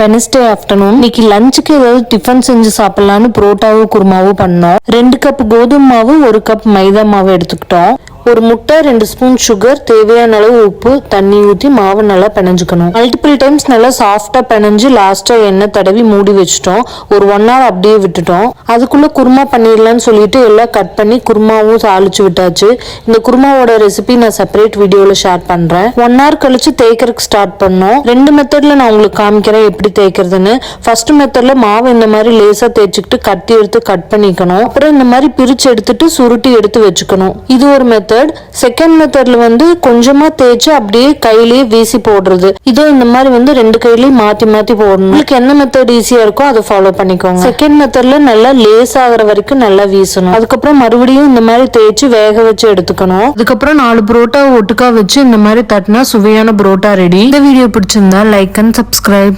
Wednesday afternoon இன்னைக்கு லஞ்சுக்கு ஏதாவது டிஃபன் செஞ்சு சாப்பிடலான்னு புரோட்டாவோ குருமாவோ பண்ணோம். 2 கப் கோதுமை மாவு 1 கப் மைதா மாவு எடுத்துக்கிட்டோம். ஒரு முட்டை 2 ஸ்பூன் சுகர், தேவையான அளவு உப்பு, தண்ணி ஊற்றி மாவு நல்லா பிணைஞ்சுக்கணும். மல்டிபிள் டைம்ஸ் நல்லா சாஃப்டா பிணைஞ்சு லாஸ்டா எண்ணெய் தடவி மூடி வச்சுட்டோம். ஒரு 1 hour அப்படியே விட்டுட்டோம். அதுக்குள்ள குருமா பண்ணிடலாம்னு சொல்லிட்டு எல்லாம் கட் பண்ணி குருமாவும் தாளிச்சு விட்டாச்சு. இந்த குருமாவோட ரெசிபி நான் செப்பரேட் வீடியோல ஷேர் பண்றேன். 1 hour கழிச்சு தேய்க்கறதுக்கு ஸ்டார்ட் பண்ணோம். 2 மெத்தட்ல நான் உங்களுக்கு காமிக்கிறேன் எப்படி தேய்க்கிறதுன்னு. ஃபர்ஸ்ட் மெத்தட்ல மாவு இந்த மாதிரி லேசா தேய்ச்சிக்கிட்டு கத்தி எடுத்து கட் பண்ணிக்கணும். அப்புறம் இந்த மாதிரி பிரிச்சு எடுத்துட்டு சுருட்டி எடுத்து வச்சுக்கணும். இது ஒரு மெத்தட். செகண்ட் மெத்தட்ல கொஞ்சமா தேய்ச்சி அப்படியே கையிலேயே வீசி போடுறது. இதோ இந்த மாதிரி 2 கையிலயும் மாத்தி மாத்தி போடணும். உங்களுக்கு என்ன மெத்தட் ஈஸியா இருக்கோ அதை ஃபாலோ பண்ணிக்கோங்க. செகண்ட் மெத்தட்ல நல்லா லேஸ் ஆகிற வரைக்கும் நல்லா வீசணும். அதுக்கப்புறம் மறுபடியும் இந்த மாதிரி தேய்ச்சி வேக வச்சு எடுத்துக்கணும். அதுக்கப்புறம் 4 புரோட்டா ஒட்டுக்கா வச்சு இந்த மாதிரி தட்டினா சுவையான புரோட்டா ரெடி. இந்த வீடியோ பிடிச்சிருந்தா லைக் அண்ட் சப்ஸ்கிரைப்.